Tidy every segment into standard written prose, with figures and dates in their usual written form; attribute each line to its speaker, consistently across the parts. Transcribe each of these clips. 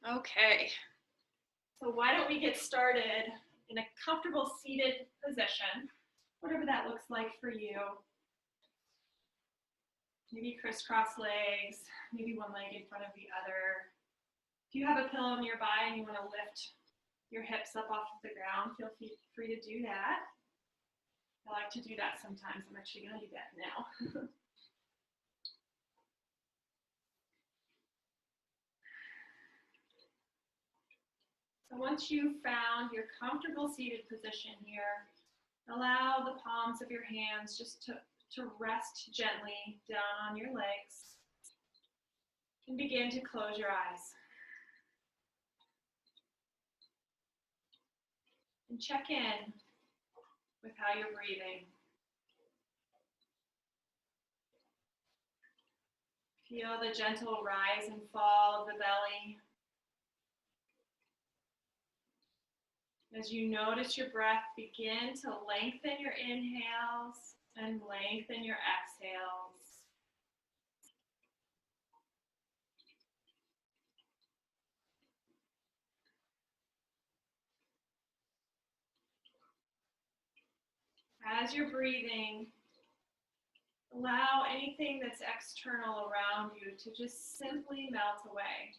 Speaker 1: Okay, so why don't we get started in a comfortable seated position, whatever that looks like for you. Maybe crisscross legs, maybe one leg in front of the other. If you have a pillow nearby and you want to lift your hips up off of the ground, feel free to do that. I like to do that sometimes. I'm actually going to do that now. So once you've found your comfortable seated position here, allow the palms of your hands just to rest gently down on your legs and begin to close your eyes. And check in with how you're breathing. Feel the gentle rise and fall of the belly. As you notice your breath, begin to lengthen your inhales and lengthen your exhales. As you're breathing, allow anything that's external around you to just simply melt away.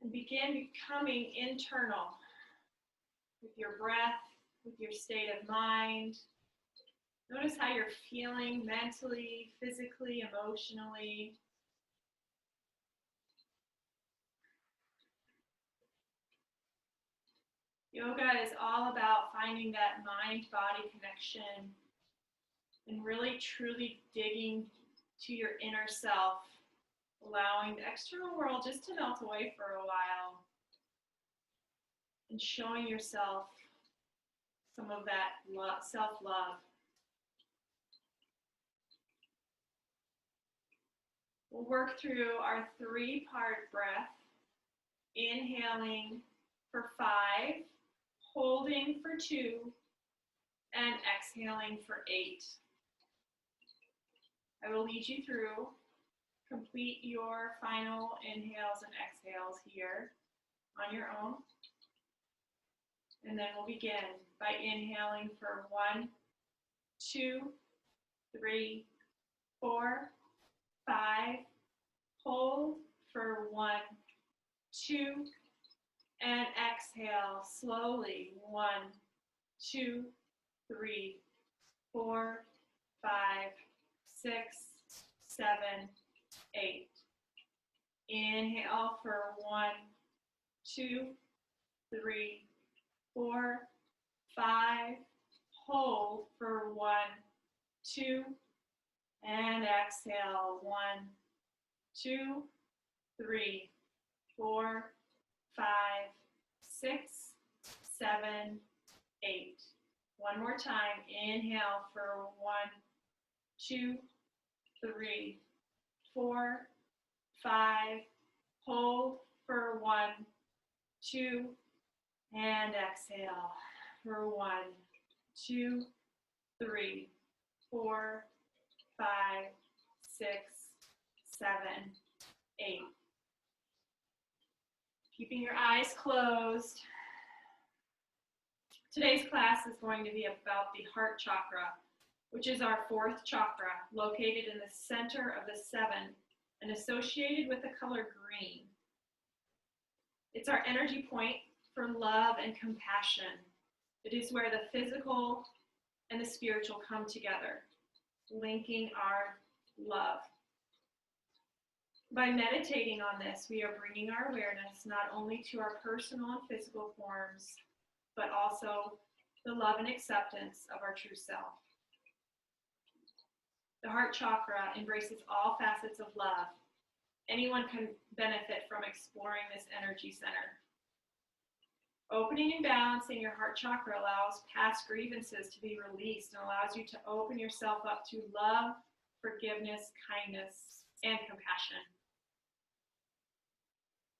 Speaker 1: And begin becoming internal with your breath, with your state of mind. Notice how you're feeling mentally, physically, emotionally. Yoga is all about finding that mind-body connection and really truly digging to your inner self, allowing the external world just to melt away for a while and showing yourself some of that self-love. We'll work through our 3-part breath, inhaling for 5, holding for 2, and exhaling for 8. I will lead you through. Complete your final inhales and exhales here on your own. And then we'll begin by inhaling for 1, 2, 3, 4, 5. Hold for 1, 2, and exhale slowly. 1, 2, 3, 4, 5, 6, 7, 8. Inhale for 1, 2, 3, 4, 5. Hold for 1, 2, and exhale. 1, 2, 3, 4, 5, 6, 7, 8. One more time. Inhale for 1, 2, 3, 4, 5. Hold for 1, 2, and exhale for 1, 2, 3, 4, 5, 6, 7, 8. Keeping your eyes closed. Today's class is going to be about the heart chakra, which is our 4th chakra, located in the center of the 7 and associated with the color green. It's our energy point for love and compassion. It is where the physical and the spiritual come together, linking our love. By meditating on this, we are bringing our awareness not only to our personal and physical forms, but also the love and acceptance of our true self. The heart chakra embraces all facets of love. Anyone can benefit from exploring this energy center. Opening and balancing your heart chakra allows past grievances to be released and allows you to open yourself up to love, forgiveness, kindness, and compassion.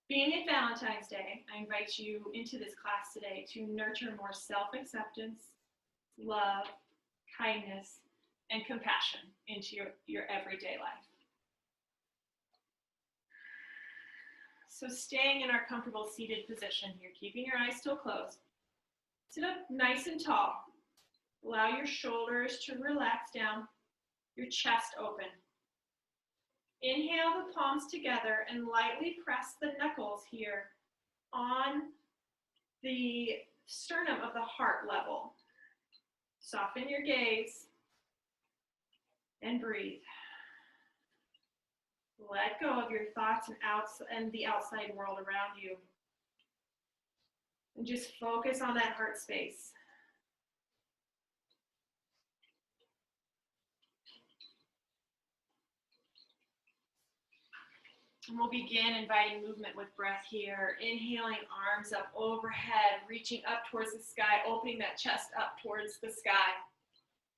Speaker 1: Being at Valentine's Day, I invite you into this class today to nurture more self-acceptance, love, kindness, and compassion into your everyday life. So staying in our comfortable seated position here, keeping your eyes still closed. Sit up nice and tall. Allow your shoulders to relax down, your chest open. Inhale the palms together and lightly press the knuckles here on the sternum of the heart level. Soften your gaze and breathe. Let go of your thoughts and the outside world around you. And just focus on that heart space. And we'll begin inviting movement with breath here. Inhaling, arms up overhead, reaching up towards the sky, opening that chest up towards the sky.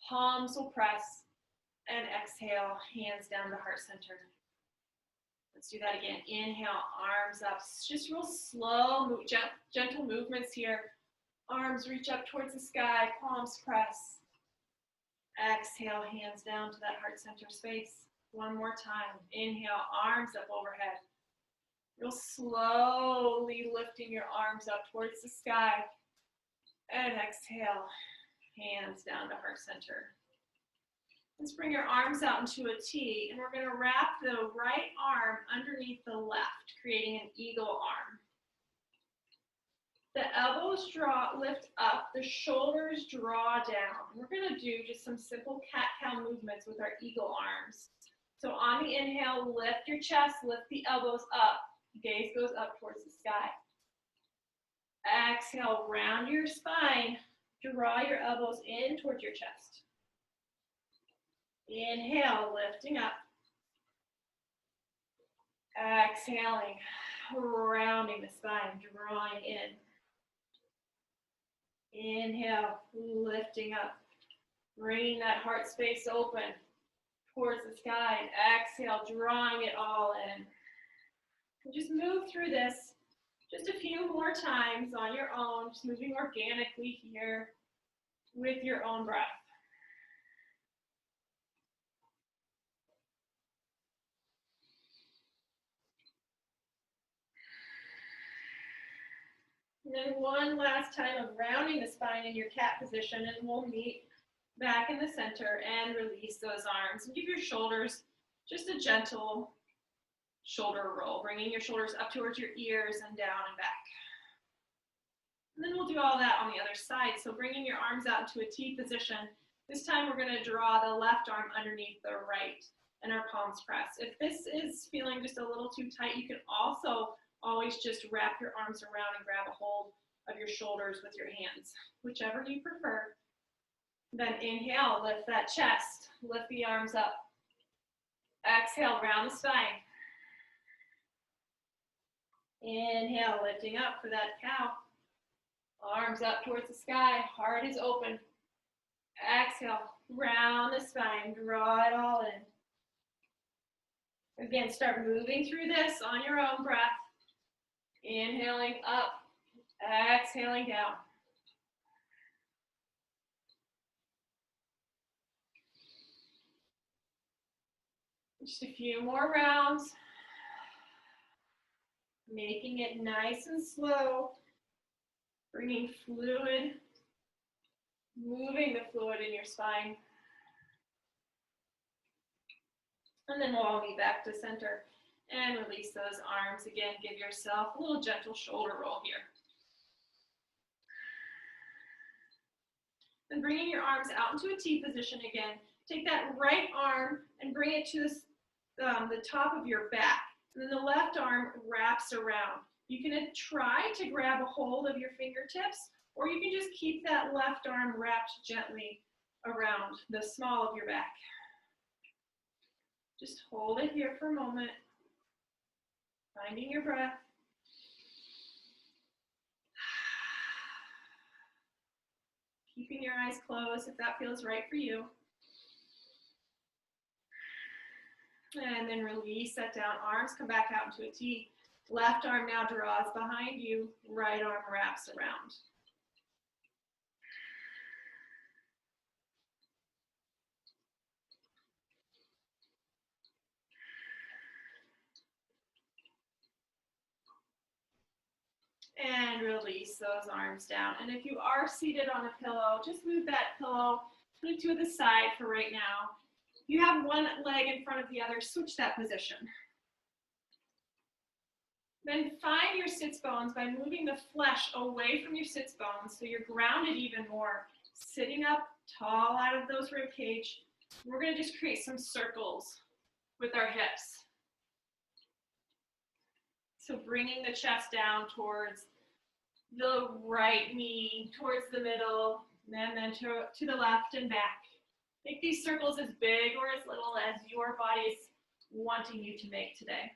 Speaker 1: Palms will press, and exhale, hands down to heart center. Let's do that again. Inhale, arms up. Just real slow, gentle movements here. Arms reach up towards the sky, palms press. Exhale, hands down to that heart center space. One more time. Inhale, arms up overhead. Real slowly lifting your arms up towards the sky. And exhale, hands down to heart center. Let's bring your arms out into a T, and we're going to wrap the right arm underneath the left, creating an eagle arm. The elbows lift up, the shoulders draw down. We're going to do just some simple cat-cow movements with our eagle arms. So on the inhale, lift your chest, lift the elbows up. Gaze goes up towards the sky. Exhale, round your spine. Draw your elbows in towards your chest. Inhale, lifting up. Exhaling, rounding the spine, drawing in. Inhale, lifting up. Bringing that heart space open towards the sky. And exhale, drawing it all in. And just move through this just a few more times on your own, just moving organically here with your own breath. And then one last time of rounding the spine in your cat position, and we'll meet back in the center and release those arms. And give your shoulders just a gentle shoulder roll, bringing your shoulders up towards your ears and down and back. And then we'll do all that on the other side. So bringing your arms out into a T position. This time we're going to draw the left arm underneath the right and our palms press. If this is feeling just a little too tight, you can also always just wrap your arms around and grab a hold of your shoulders with your hands, whichever you prefer. Then inhale, lift that chest, lift the arms up. Exhale, round the spine. Inhale, lifting up for that cow. Arms up towards the sky, heart is open. Exhale, round the spine, draw it all in. Again, start moving through this on your own breath. Inhaling up, exhaling down. Just a few more rounds. Making it nice and slow. Bringing fluid, moving the fluid in your spine. And then we'll all meet back to center and release those arms. Again, give yourself a little gentle shoulder roll here. Then bringing your arms out into a T position again. Take that right arm and bring it to the top of your back. And then the left arm wraps around. You can try to grab a hold of your fingertips, or you can just keep that left arm wrapped gently around the small of your back. Just hold it here for a moment, finding your breath. Keeping your eyes closed if that feels right for you. And then release that down. Arms come back out into a T. Left arm now draws behind you. Right arm wraps around. And release those arms down. And if you are seated on a pillow, just move that pillow to the side for right now. If you have one leg in front of the other, switch that position. Then find your sits bones by moving the flesh away from your sits bones so you're grounded even more. Sitting up tall out of those rib cage. We're going to just create some circles with our hips. So bringing the chest down towards the right knee, towards the middle, and then to the left and back. Make these circles as big or as little as your body is wanting you to make today.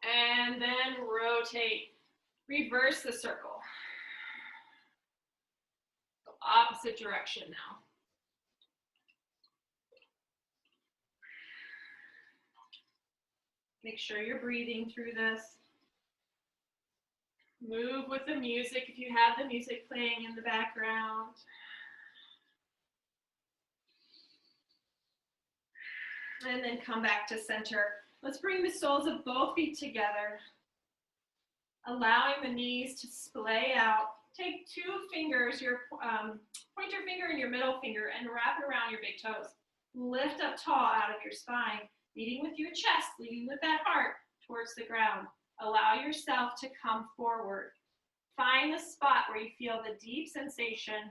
Speaker 1: And then rotate. Reverse the circle. Go opposite direction now. Make sure you're breathing through this. Move with the music if you have the music playing in the background. And then come back to center. Let's bring the soles of both feet together, allowing the knees to splay out. Take two fingers, your pointer finger and your middle finger, and wrap it around your big toes. Lift up tall out of your spine, leading with your chest, leading with that heart towards the ground. Allow yourself to come forward. Find the spot where you feel the deep sensation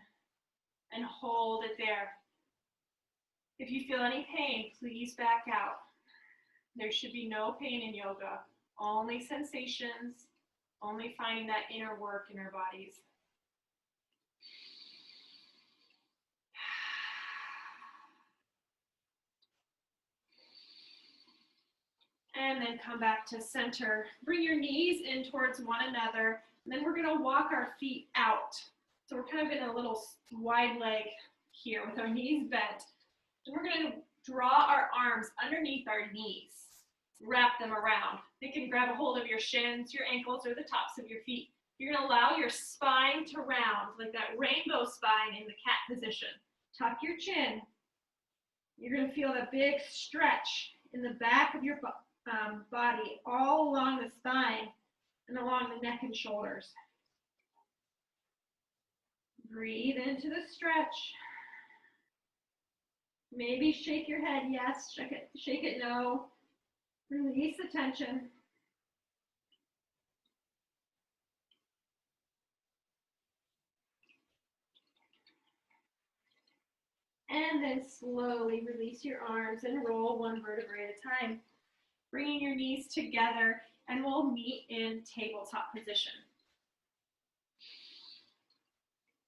Speaker 1: and hold it there. If you feel any pain, please back out. There should be no pain in yoga, only sensations, only finding that inner work in our bodies. And then come back to center. Bring your knees in towards one another. And then we're going to walk our feet out. So we're kind of in a little wide leg here with our knees bent. And we're going to draw our arms underneath our knees. Wrap them around. You can grab a hold of your shins, your ankles, or the tops of your feet. You're going to allow your spine to round, like that rainbow spine in the cat position. Tuck your chin. You're going to feel a big stretch in the back of your body, all along the spine and along the neck and shoulders. Breathe into the stretch. Maybe shake your head, yes. Shake it, no. Release the tension. And then slowly release your arms and roll one vertebrae at a time. Bringing your knees together, and we'll meet in tabletop position.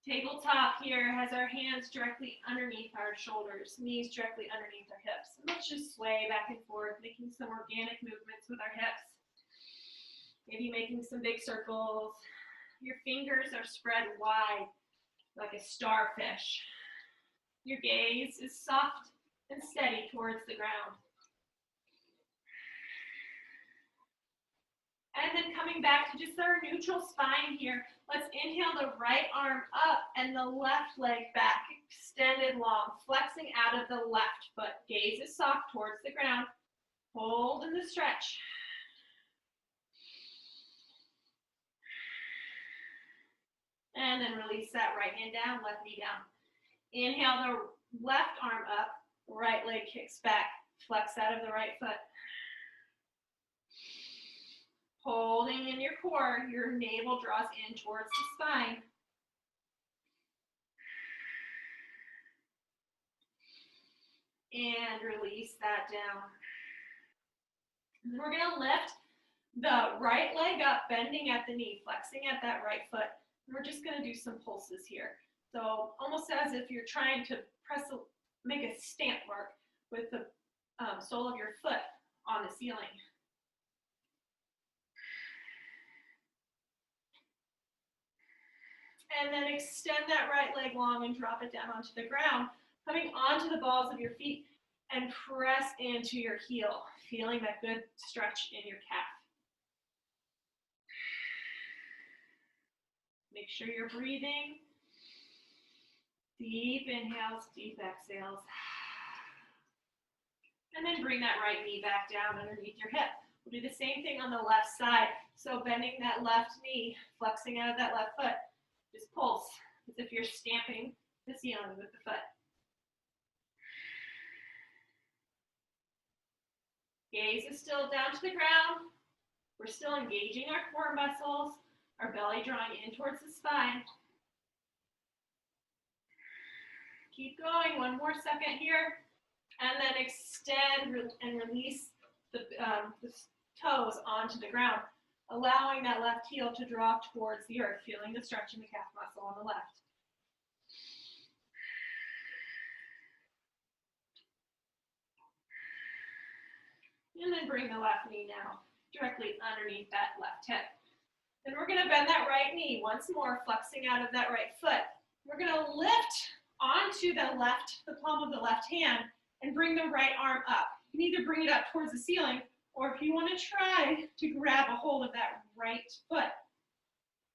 Speaker 1: Tabletop here has our hands directly underneath our shoulders, knees directly underneath our hips. And let's just sway back and forth, making some organic movements with our hips. Maybe making some big circles. Your fingers are spread wide like a starfish. Your gaze is soft and steady towards the ground. And then coming back to just our neutral spine here, let's inhale the right arm up and the left leg back, extended long, flexing out of the left foot. Gaze is soft towards the ground. Hold in the stretch. And then release that right hand down, left knee down. Inhale the left arm up, right leg kicks back, flex out of the right foot. Holding in your core, your navel draws in towards the spine. And release that down. And then we're going to lift the right leg up, bending at the knee, flexing at that right foot. And we're just going to do some pulses here. So almost as if you're trying to make a stamp mark with the sole of your foot on the ceiling. And then extend that right leg long and drop it down onto the ground, coming onto the balls of your feet and press into your heel, feeling that good stretch in your calf. Make sure you're breathing. Deep inhales, deep exhales. And then bring that right knee back down underneath your hip. We'll do the same thing on the left side. So bending that left knee, flexing out of that left foot. Just pulse as if you're stamping the ceiling with the foot. Gaze is still down to the ground. We're still engaging our core muscles, our belly drawing in towards the spine. Keep going, one more second here. And then extend and release the toes onto the ground, allowing that left heel to draw towards the earth, feeling the stretch in the calf muscle on the left. And then bring the left knee now directly underneath that left hip. Then we're going to bend that right knee once more, flexing out of that right foot. We're going to lift onto the palm of the left hand and bring the right arm up. You can either bring it up towards the ceiling, or if you want to try to grab a hold of that right foot,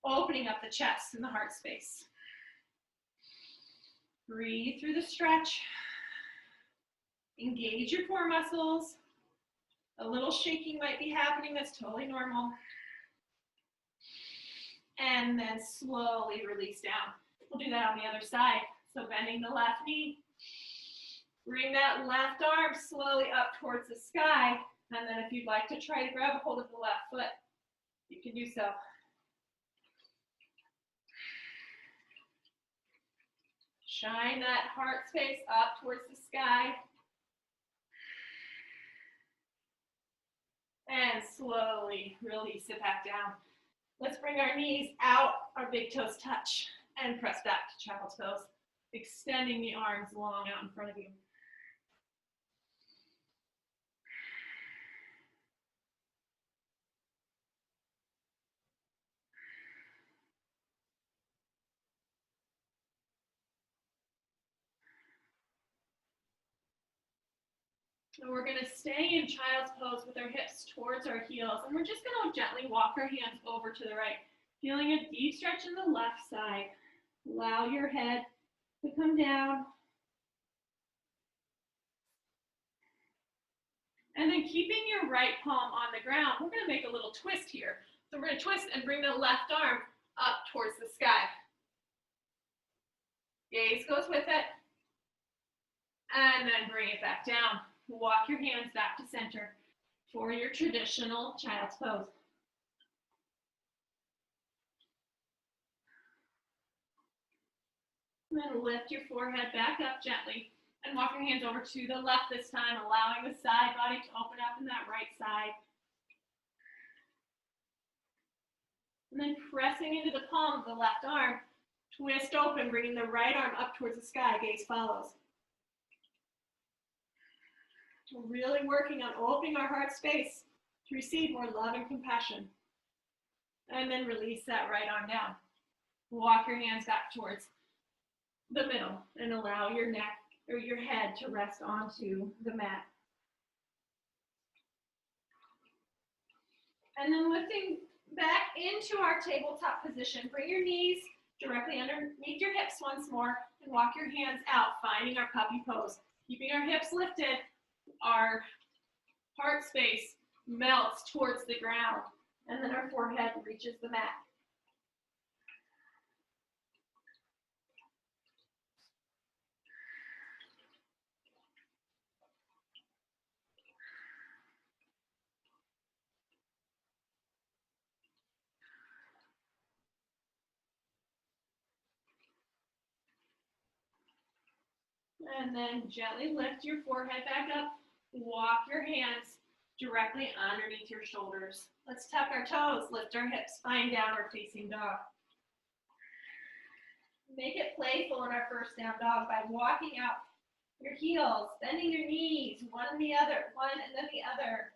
Speaker 1: opening up the chest and the heart space. Breathe through the stretch. Engage your core muscles. A little shaking might be happening, that's totally normal. And then slowly release down. We'll do that on the other side. So bending the left knee, bring that left arm slowly up towards the sky, and then if you'd like to try to grab a hold of the left foot, you can do so. Shine that heart space up towards the sky. And slowly release it back down. Let's bring our knees out, our big toes touch, and press back to child's pose, extending the arms long out in front of you. And we're going to stay in child's pose with our hips towards our heels, and we're just going to gently walk our hands over to the right, feeling a deep stretch in the left side. Allow your head to come down. And then keeping your right palm on the ground, we're going to make a little twist here. So we're going to twist and bring the left arm up towards the sky. Gaze goes with it. And then bring it back down. Walk your hands back to center for your traditional child's pose. And then lift your forehead back up gently and walk your hands over to the left this time, allowing the side body to open up in that right side. And then pressing into the palm of the left arm, twist open, bringing the right arm up towards the sky, gaze follows. We're really working on opening our heart space to receive more love and compassion. And then release that right arm down. Walk your hands back towards the middle and allow your neck or your head to rest onto the mat. And then lifting back into our tabletop position, bring your knees directly underneath your hips once more and walk your hands out, finding our puppy pose. Keeping our hips lifted, our heart space melts towards the ground, and then our forehead reaches the mat. And then gently lift your forehead back up. Walk your hands directly underneath your shoulders. Let's tuck our toes, lift our hips, find downward facing dog. Make it playful in our first down dog by walking out your heels, bending your knees, one and the other, one and then the other.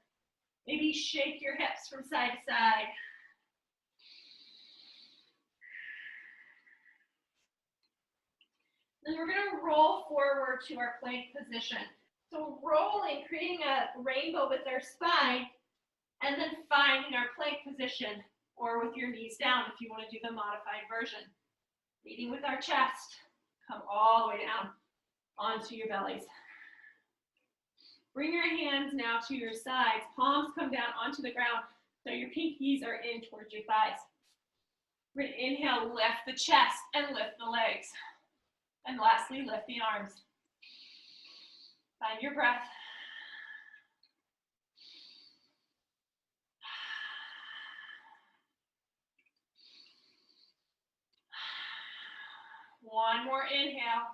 Speaker 1: Maybe shake your hips from side to side. Then we're going to roll forward to our plank position. So rolling, creating a rainbow with our spine, and then finding our plank position, or with your knees down if you want to do the modified version. Leading with our chest, come all the way down onto your bellies. Bring your hands now to your sides. Palms come down onto the ground, so your pinkies are in towards your thighs. We're going to inhale, lift the chest and lift the legs. And lastly, lift the arms. Find your breath. One more inhale.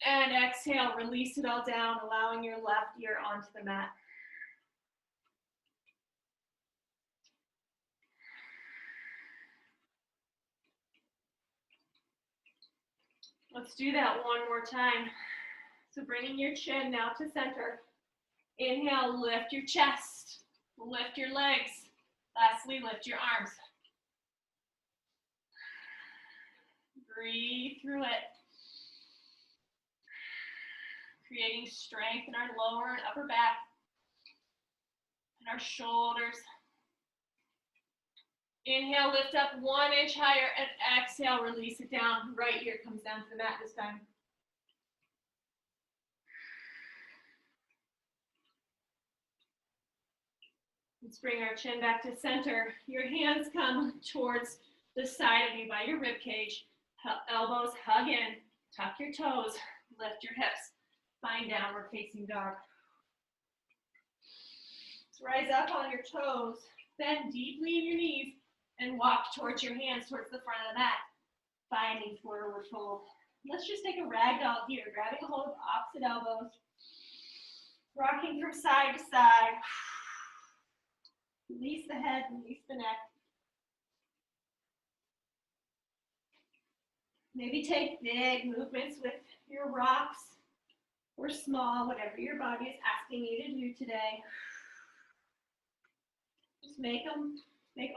Speaker 1: And exhale, release it all down, allowing your left ear onto the mat. Let's do that one more time. So bringing your chin now to center. Inhale, lift your chest, lift your legs. Lastly, lift your arms. Breathe through it. Creating strength in our lower and upper back and our shoulders. Inhale, lift up 1 inch higher, and exhale, release it down. Right ear comes down to the mat this time. Let's bring our chin back to center. Your hands come towards the side of you by your rib cage. Elbows hug in, tuck your toes, lift your hips. Find downward facing dog. Let's rise up on your toes, bend deeply in your knees, and walk towards your hands towards the front of the mat. Finding forward fold. Let's just take a ragdoll here, grabbing a hold of opposite elbows, rocking from side to side. Release the head, release the neck. Maybe take big movements with your rocks, or small, whatever your body is asking you to do today. Just make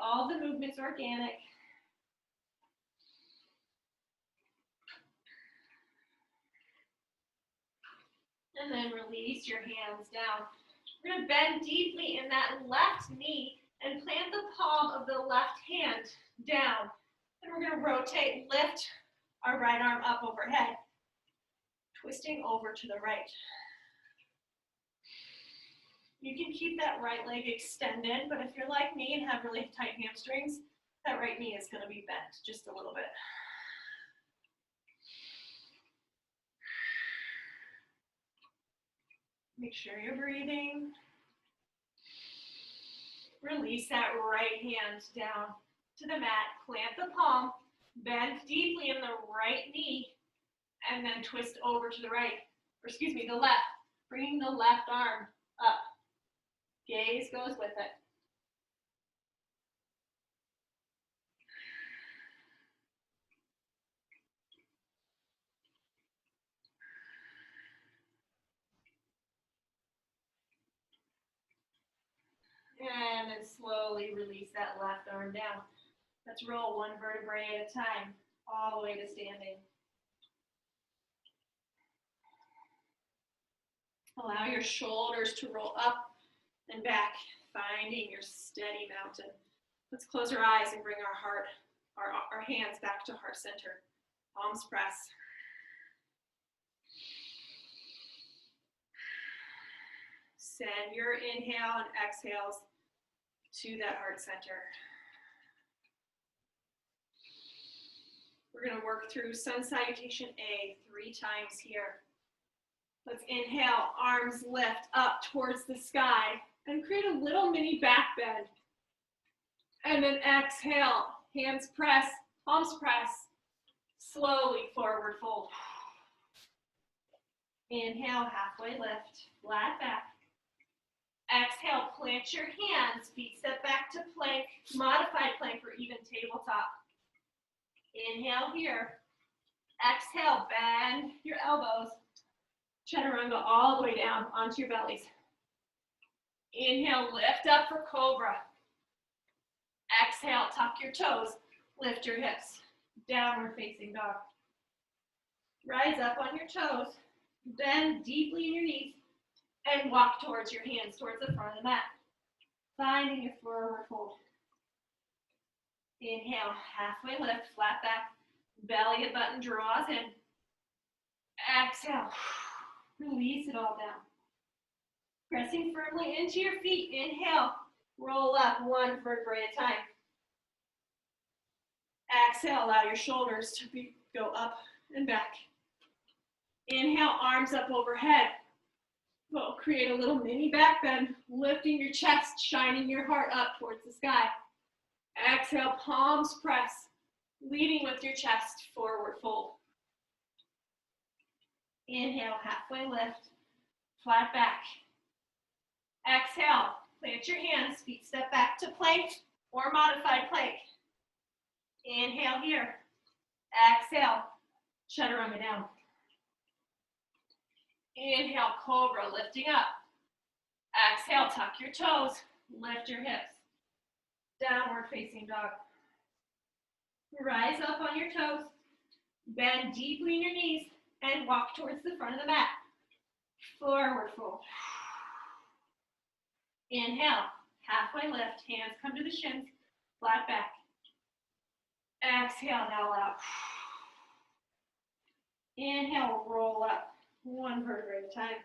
Speaker 1: all the movements organic. And then release your hands down. We're going to bend deeply in that left knee and plant the palm of the left hand down. And we're going to rotate, lift our right arm up overhead, twisting over to the right. You can keep that right leg extended, but if you're like me and have really tight hamstrings, that right knee is going to be bent just a little bit. Make sure you're breathing. Release that right hand down to the mat. Plant the palm, bend deeply in the right knee, and then twist over to the right, or excuse me, the left. Bringing the left arm up. Gaze goes with it. And then slowly release that left arm down. Let's roll one vertebrae at a time, all the way to standing. Allow your shoulders to roll up and back, finding your steady mountain. Let's close our eyes and bring our hands back to heart center. Palms press. Send your inhale and exhales to that heart center. We're going to work through Sun Salutation A 3 times here. Let's inhale, arms lift up towards the sky and create a little mini back bend. And then exhale, hands press, palms press, slowly forward fold. Inhale, halfway lift, flat back. Exhale, plant your hands, feet step back to plank, modified plank or even tabletop. Inhale here. Exhale, bend your elbows. Chaturanga all the way down onto your bellies. Inhale, lift up for cobra. Exhale, tuck your toes, lift your hips. Downward facing dog. Rise up on your toes, bend deeply in your knees, and walk towards your hands, towards the front of the mat. Finding your forward fold. Inhale, halfway lift, flat back, belly and button draws in. Exhale, release it all down. Pressing firmly into your feet. Inhale, roll up one vertebrae at a time. Exhale, allow your shoulders to go up and back. Inhale, arms up overhead. We'll create a little mini back bend, lifting your chest, shining your heart up towards the sky. Exhale, palms press, leading with your chest, forward fold. Inhale, halfway lift, flat back. Exhale, plant your hands, feet step back to plank or modified plank. Inhale here. Exhale, chaturanga down. Inhale, cobra, lifting up. Exhale, tuck your toes, lift your hips. Downward facing dog. Rise up on your toes, bend deeply in your knees, and walk towards the front of the mat. Forward fold. Inhale, halfway lift, hands come to the shins, flat back. Exhale, now out. Inhale, roll up, one vertebrae at a time.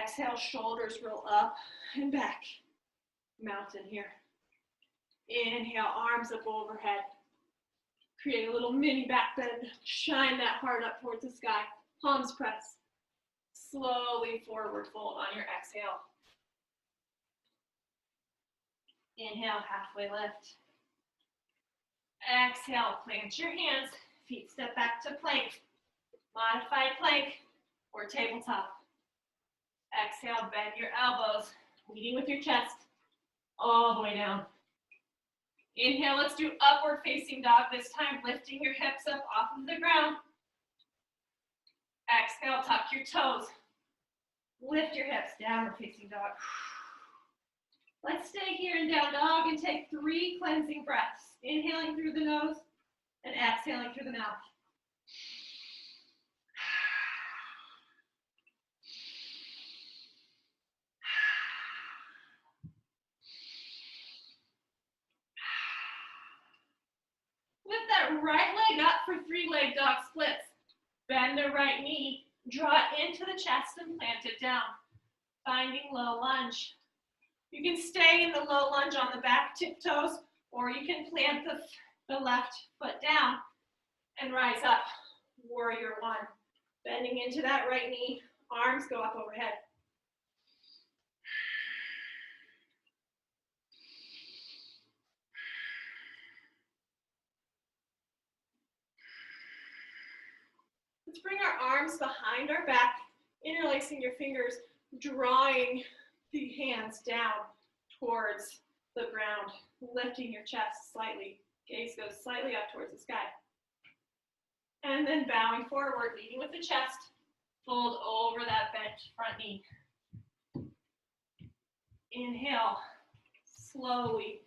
Speaker 1: Exhale, shoulders roll up and back. Mountain here. Inhale, arms up overhead. Create a little mini back bend. Shine that heart up towards the sky. Palms press. Slowly forward fold on your exhale. Inhale, halfway lift. Exhale, plant your hands. Feet step back to plank. Modified plank or tabletop. Exhale, bend your elbows, leading with your chest all the way down. Inhale, let's do upward facing dog this time, lifting your hips up off of the ground. Exhale, tuck your toes. Lift your hips, downward facing dog. Let's stay here in down dog and take 3 cleansing breaths. Inhaling through the nose and exhaling through the mouth. Lift that right leg up for 3-leg dog splits. Bend the right knee, draw it into the chest and plant it down. Finding low lunge. You can stay in the low lunge on the back tiptoes, or you can plant the left foot down and rise up. Warrior 1. Bending into that right knee, arms go up overhead. Let's bring our arms behind our back, interlacing your fingers, drawing the hands down towards the ground, lifting your chest slightly. Gaze goes slightly up towards the sky. And then bowing forward, leading with the chest, fold over that bent front knee. Inhale, slowly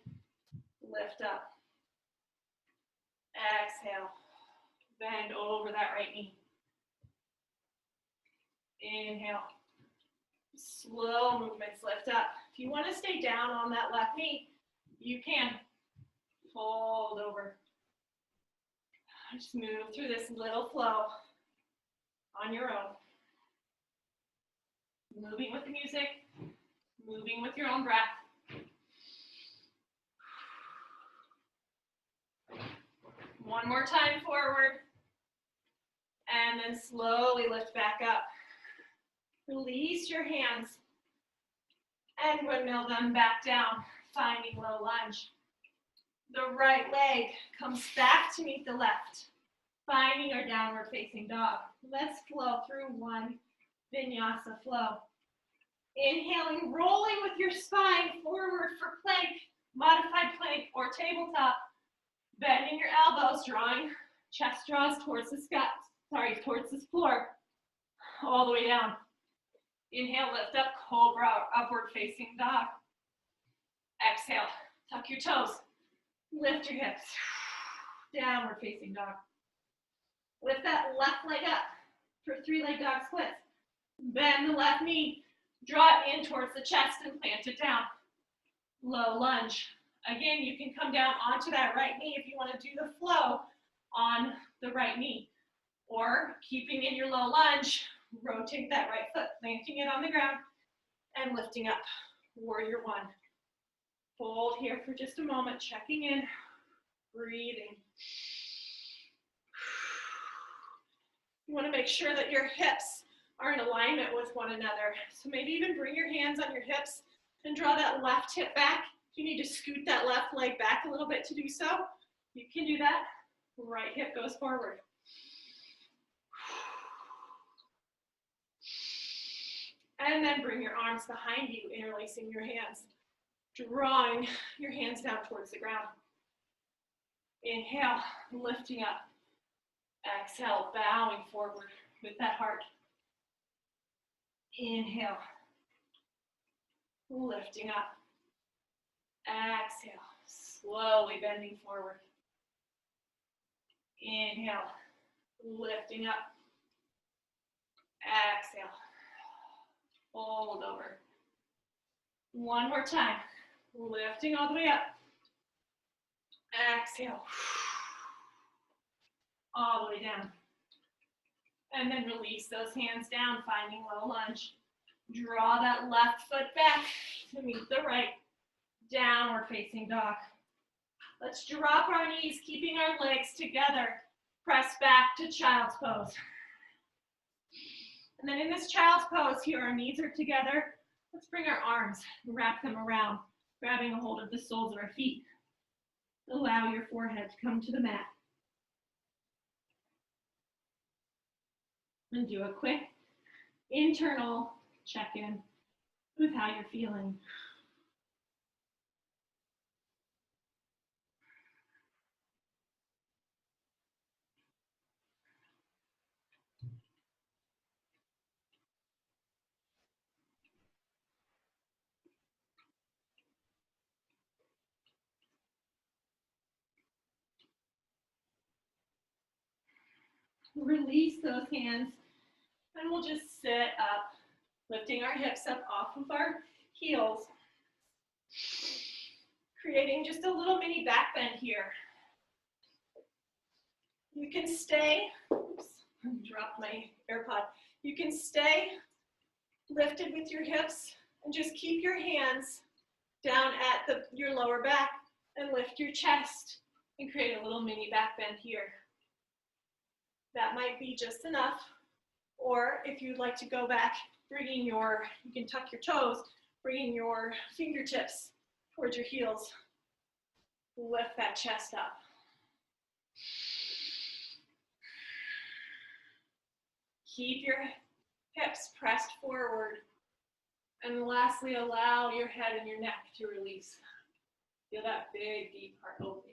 Speaker 1: lift up. Exhale, bend over that right knee. Inhale, slow movements, lift up. If you want to stay down on that left knee, you can. Fold over. Just move through this little flow on your own. Moving with the music, moving with your own breath. One more time forward, and then slowly lift back up. Release your hands and windmill them back down, finding low lunge. The right leg comes back to meet the left, finding our downward facing dog. Let's flow through one vinyasa flow. Inhaling, rolling with your spine forward for plank, modified plank or tabletop. Bending your elbows, drawing chest draws towards the sky, towards the floor, all the way down. Inhale, lift up, cobra, upward facing dog. Exhale, tuck your toes, lift your hips, downward facing dog. Lift that left leg up for 3-leg dog splits. Bend the left knee, draw it in towards the chest and plant it down. Low lunge. Again, you can come down onto that right knee if you want to do the flow on the right knee. Or keeping in your low lunge, Rotate that right foot, planting it on the ground and lifting up. Warrior one. Hold here for just a moment, checking in, breathing. You want to make sure that your hips are in alignment with one another. So maybe even bring your hands on your hips and draw that left hip back. If you need to scoot that left leg back a little bit to do so, you can do that. Right hip goes forward. And then bring your arms behind you, interlacing your hands, drawing your hands down towards the ground. Inhale, lifting up. Exhale, bowing forward with that heart. Inhale, lifting up. Exhale, slowly bending forward. Inhale, lifting up. Exhale, fold over. One more time, lifting all the way up. Exhale, all the way down. And then release those hands down, finding low lunge. Draw that left foot back to meet the right. Downward facing dog. Let's drop our knees, keeping our legs together. Press back to child's pose. And then in this child's pose here, our knees are together. Let's bring our arms and wrap them around, grabbing a hold of the soles of our feet. Allow your forehead to come to the mat. And do a quick internal check-in with how you're feeling. Release those hands, and we'll just sit up, lifting our hips up off of our heels, creating just a little mini back bend here. You can stay, oops, dropped my AirPod. You can stay lifted with your hips and just keep your hands down at your lower back and lift your chest and create a little mini back bend here. That might be just enough. Or if you'd like to go back, you can tuck your toes, bringing your fingertips towards your heels. Lift that chest up. Keep your hips pressed forward. And lastly, allow your head and your neck to release. Feel that big, deep heart opening.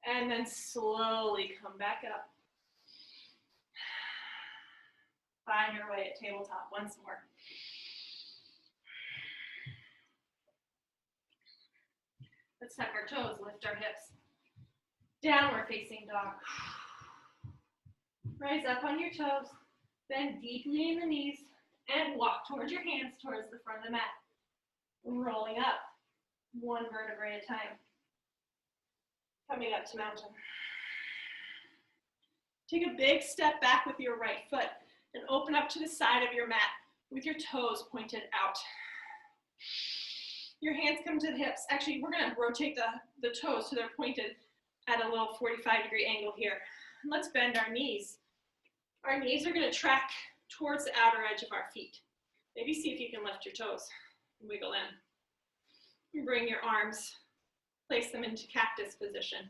Speaker 1: And then slowly come back up. Find your way at tabletop once more. Let's tuck our toes, lift our hips. Downward facing dog. Rise up on your toes, bend deeply in the knees, and walk towards your hands towards the front of the mat. Rolling up, one vertebrae at a time. Coming up to mountain. Take a big step back with your right foot and open up to the side of your mat with your toes pointed out. Your hands come to the hips. Actually, we're going to rotate the toes so they're pointed at a little 45-degree angle here. And let's bend our knees. Our knees are going to track towards the outer edge of our feet. Maybe see if you can lift your toes and wiggle in. And bring your arms. Place them into cactus position.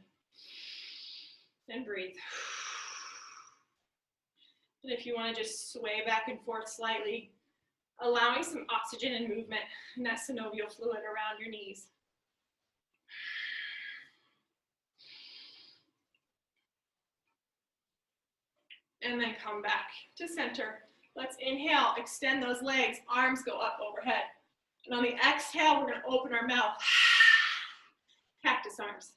Speaker 1: And breathe. And if you want to just sway back and forth slightly, allowing some oxygen and movement and that synovial fluid around your knees. And then come back to center. Let's inhale, extend those legs, arms go up overhead. And on the exhale, we're going to open our mouth. Cactus arms.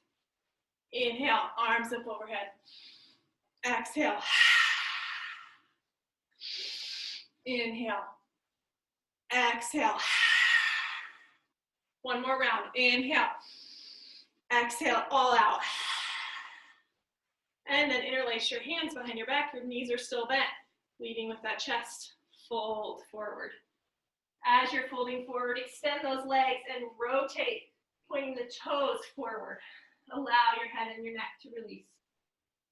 Speaker 1: Inhale, arms up overhead. Exhale. Inhale. Exhale. One more round. Inhale. Exhale all out. And then interlace your hands behind your back. Your knees are still bent, leading with that chest. Fold forward. As you're folding forward, extend those legs and rotate, pointing the toes forward. Allow your head and your neck to release.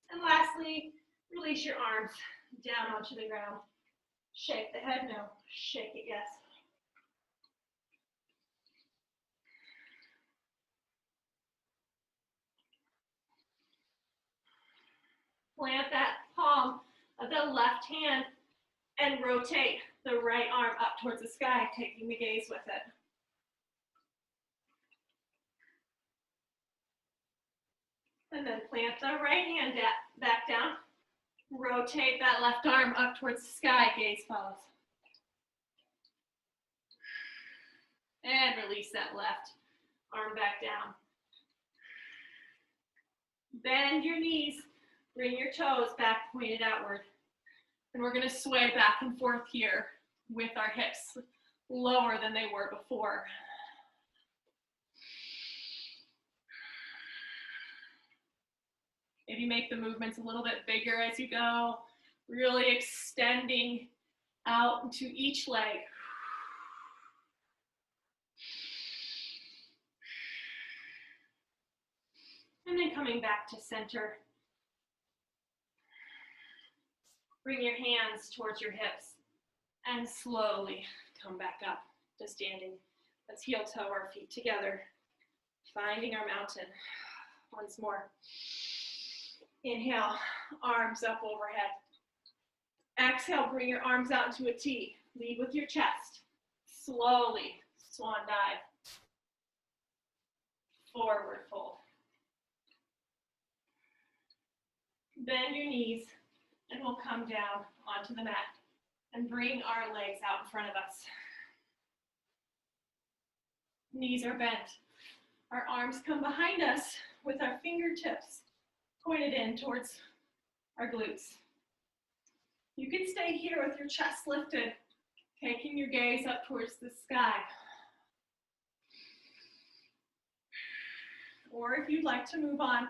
Speaker 1: And lastly, release your arms down onto the ground. Shake the head, no. Shake it, yes. Plant that palm of the left hand and rotate the right arm up towards the sky, taking the gaze with it. And then plant the right hand back down. Rotate that left arm up towards the sky, gaze follows. And release that left arm back down. Bend your knees, bring your toes back pointed outward. And we're going to sway back and forth here with our hips lower than they were before. Maybe make the movements a little bit bigger as you go, really extending out into each leg. And then coming back to center. Bring your hands towards your hips and slowly come back up to standing. Let's heel toe our feet together, finding our mountain. Once more. Inhale, arms up overhead. Exhale, bring your arms out into a T. Lead with your chest. Slowly, swan dive. Forward fold. Bend your knees, and we'll come down onto the mat and bring our legs out in front of us. Knees are bent. Our arms come behind us with our fingertips pointed in towards our glutes. You can stay here with your chest lifted, taking your gaze up towards the sky. Or if you'd like to move on,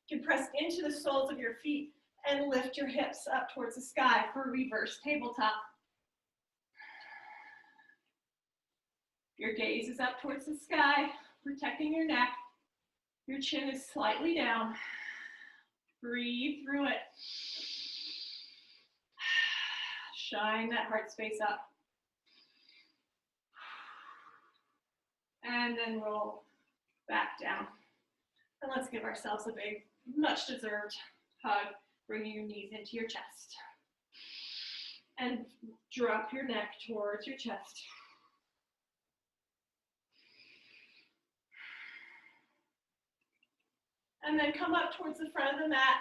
Speaker 1: you can press into the soles of your feet and lift your hips up towards the sky for reverse tabletop. Your gaze is up towards the sky, protecting your neck. Your chin is slightly down. Breathe through it. Shine that heart space up. And then roll back down. And let's give ourselves a big, much deserved hug, bringing your knees into your chest. And drop your neck towards your chest. And then come up towards the front of the mat,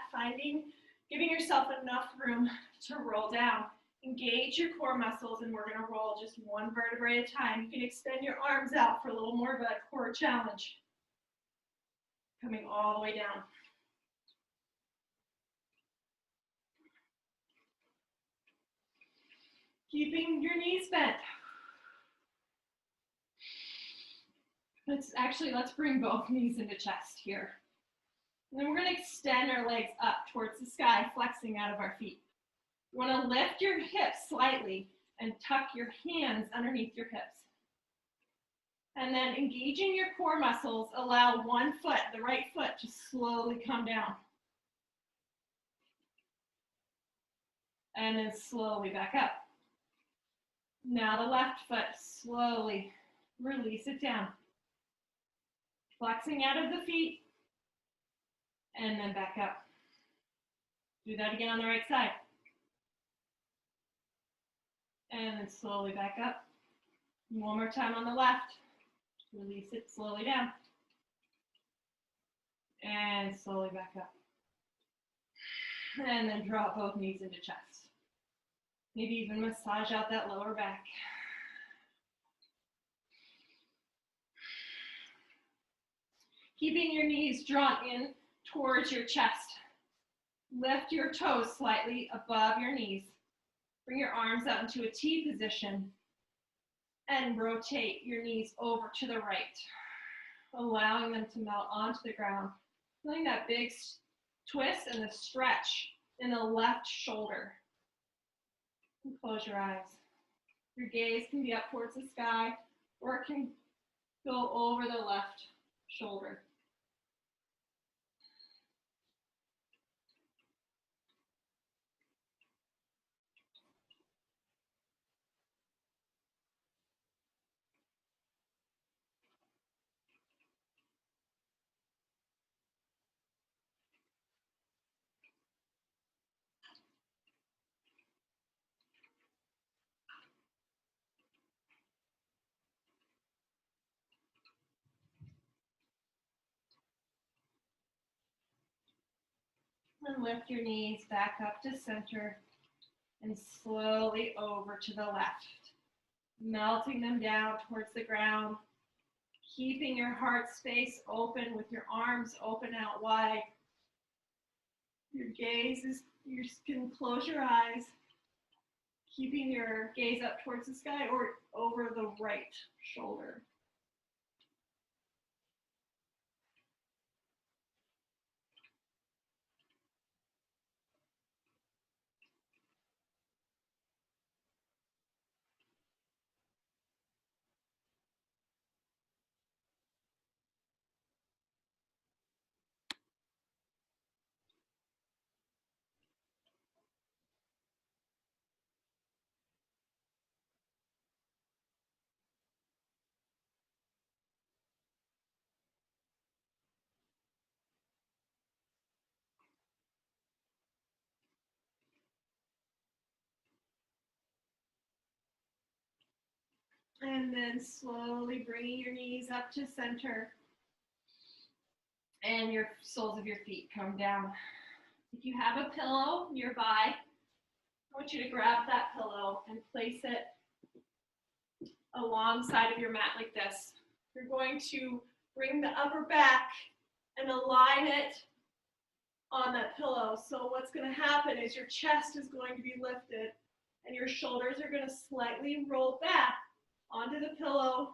Speaker 1: giving yourself enough room to roll down. Engage your core muscles, and we're gonna roll just one vertebrae at a time. You can extend your arms out for a little more of a core challenge. Coming all the way down. Keeping your knees bent. Let's bring both knees into chest here. And then we're going to extend our legs up towards the sky, flexing out of our feet. You want to lift your hips slightly and tuck your hands underneath your hips. And then engaging your core muscles, allow one foot, the right foot, to slowly come down. And then slowly back up. Now the left foot, slowly release it down. Flexing out of the feet. And then back up. Do that again on the right side. And then slowly back up. One more time on the left. Release it slowly down. And slowly back up. And then draw both knees into chest. Maybe even massage out that lower back. Keeping your knees drawn in towards your chest. Lift your toes slightly above your knees. Bring your arms out into a T position and rotate your knees over to the right. allowing them to melt onto the ground. Feeling that big twist and the stretch in the left shoulder. And close your eyes. Your gaze can be up towards the sky, or it can go over the left shoulder. And lift your knees back up to center and slowly over to the left, melting them down towards the ground, keeping your heart space open with your arms open out wide. Your gaze is, you can close your eyes, keeping your gaze up towards the sky or over the right shoulder. And then slowly bringing your knees up to center and your soles of your feet come down. If you have a pillow nearby, I want you to grab that pillow and place it alongside of your mat like this. You're going to bring the upper back and align it on that pillow. So what's going to happen is your chest is going to be lifted and your shoulders are going to slightly roll back onto the pillow,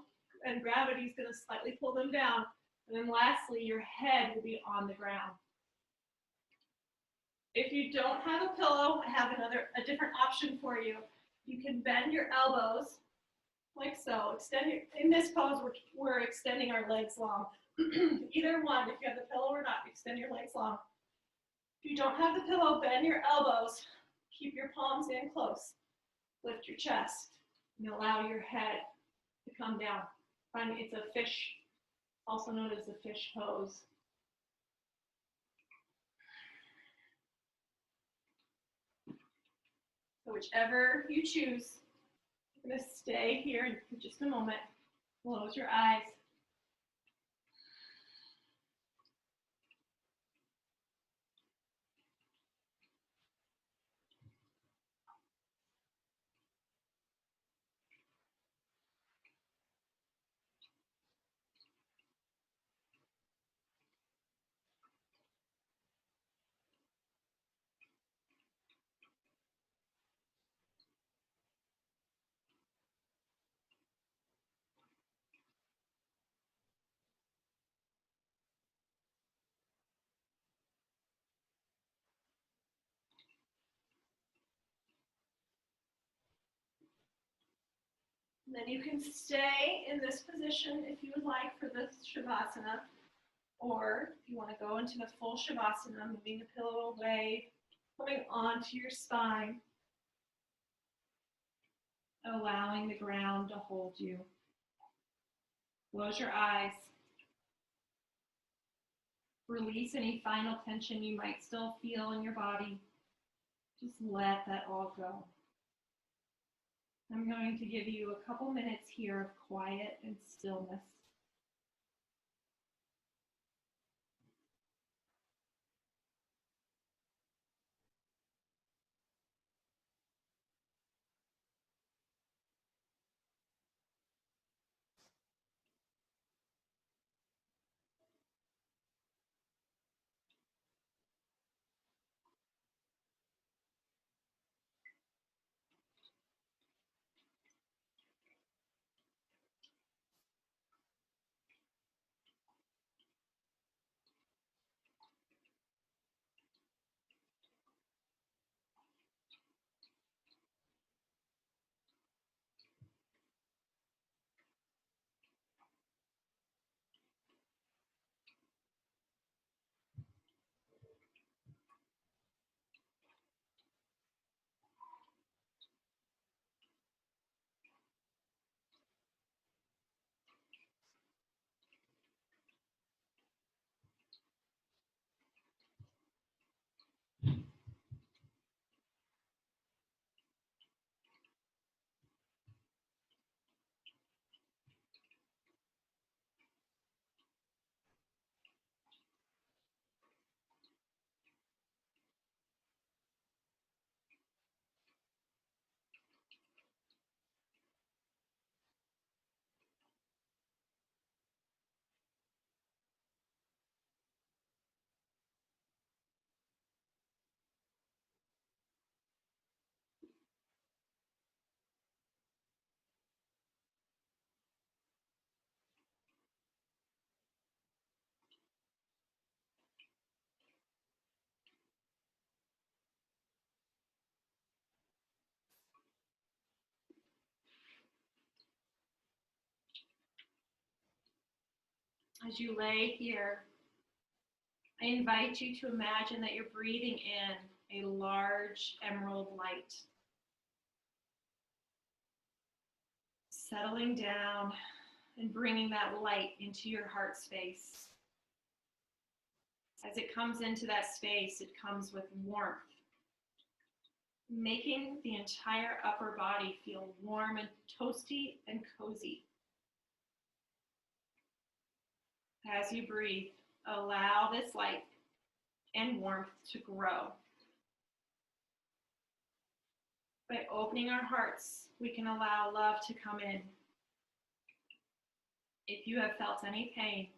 Speaker 1: and gravity is going to slightly pull them down. And then lastly, your head will be on the ground. If you don't have a pillow, I have a different option for you. You can bend your elbows like so. In this pose, we're extending our legs long. Either one, if you have the pillow or not, extend your legs long. If you don't have the pillow, bend your elbows. Keep your palms in close. Lift your chest and allow your head to come down. It's a fish, also known as the fish pose. So whichever you choose, I'm going to stay here for just a moment. Close your eyes. And then you can stay in this position if you would like for this Shavasana, or if you want to go into the full Shavasana, moving the pillow away, coming onto your spine, allowing the ground to hold you. Close your eyes. Release any final tension you might still feel in your body. Just let that all go. I'm going to give you a couple minutes here of quiet and stillness. As you lay here, I invite you to imagine that you're breathing in a large emerald light, settling down and bringing that light into your heart space. As it comes into that space, it comes with warmth, making the entire upper body feel warm and toasty and cozy. As you breathe, allow this light and warmth to grow. By opening our hearts, we can allow love to come in. If you have felt any pain,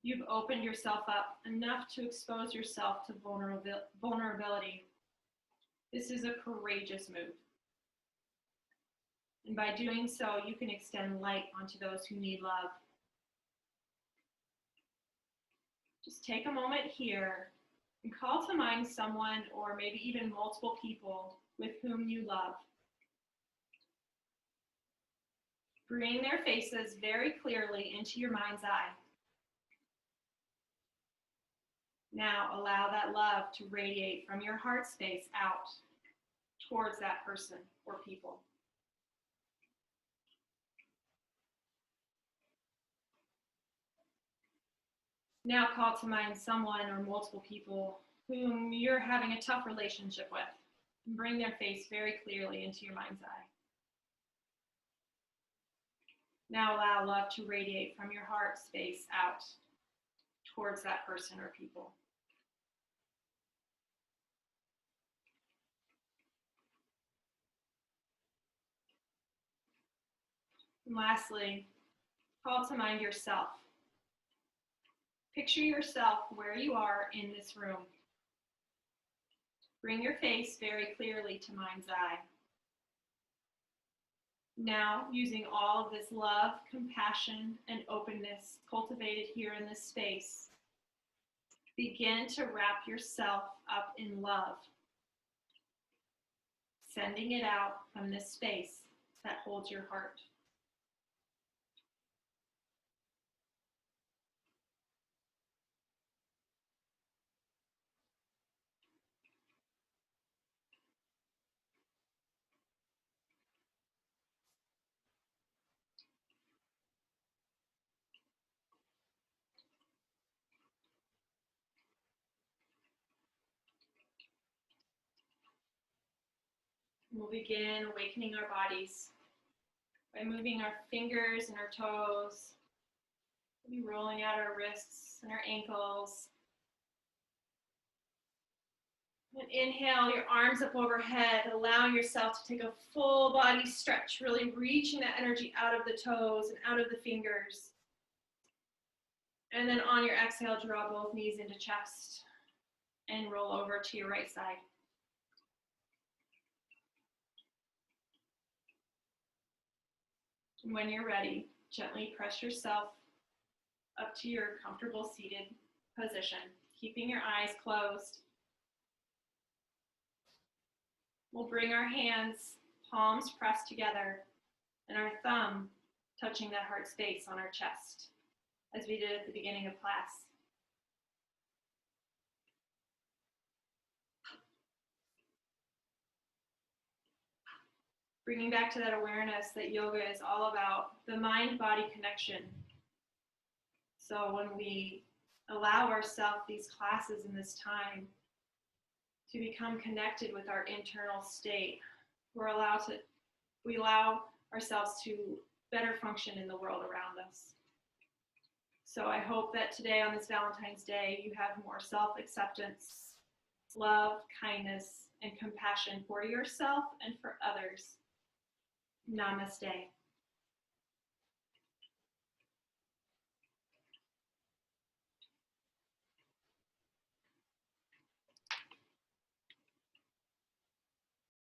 Speaker 1: you've opened yourself up enough to expose yourself to vulnerability. This is a courageous move. And by doing so, you can extend light onto those who need love. Just take a moment here and call to mind someone or maybe even multiple people with whom you love. Bring their faces very clearly into your mind's eye. Now allow that love to radiate from your heart space out towards that person or people. Now call to mind someone or multiple people whom you're having a tough relationship with, and bring their face very clearly into your mind's eye. Now allow love to radiate from your heart space out towards that person or people. And lastly, call to mind yourself. Picture yourself where you are in this room. Bring your face very clearly to mind's eye. Now, using all of this love, compassion, and openness cultivated here in this space, begin to wrap yourself up in love, sending it out from this space that holds your heart. We'll begin awakening our bodies by moving our fingers and our toes. We'll be rolling out our wrists and our ankles. And inhale your arms up overhead, allowing yourself to take a full body stretch, really reaching that energy out of the toes and out of the fingers. And then on your exhale, draw both knees into chest and roll over to your right side. And when you're ready, gently press yourself up to your comfortable seated position, keeping your eyes closed. We'll bring our hands, palms pressed together, and our thumb touching that heart space on our chest, as we did at the beginning of class. Bringing back to that awareness that yoga is all about the mind-body connection. So when we allow ourselves these classes in this time to become connected with our internal state, we allow ourselves to better function in the world around us. So I hope that today on this Valentine's Day, you have more self-acceptance, love, kindness, and compassion for yourself and for others. Namaste.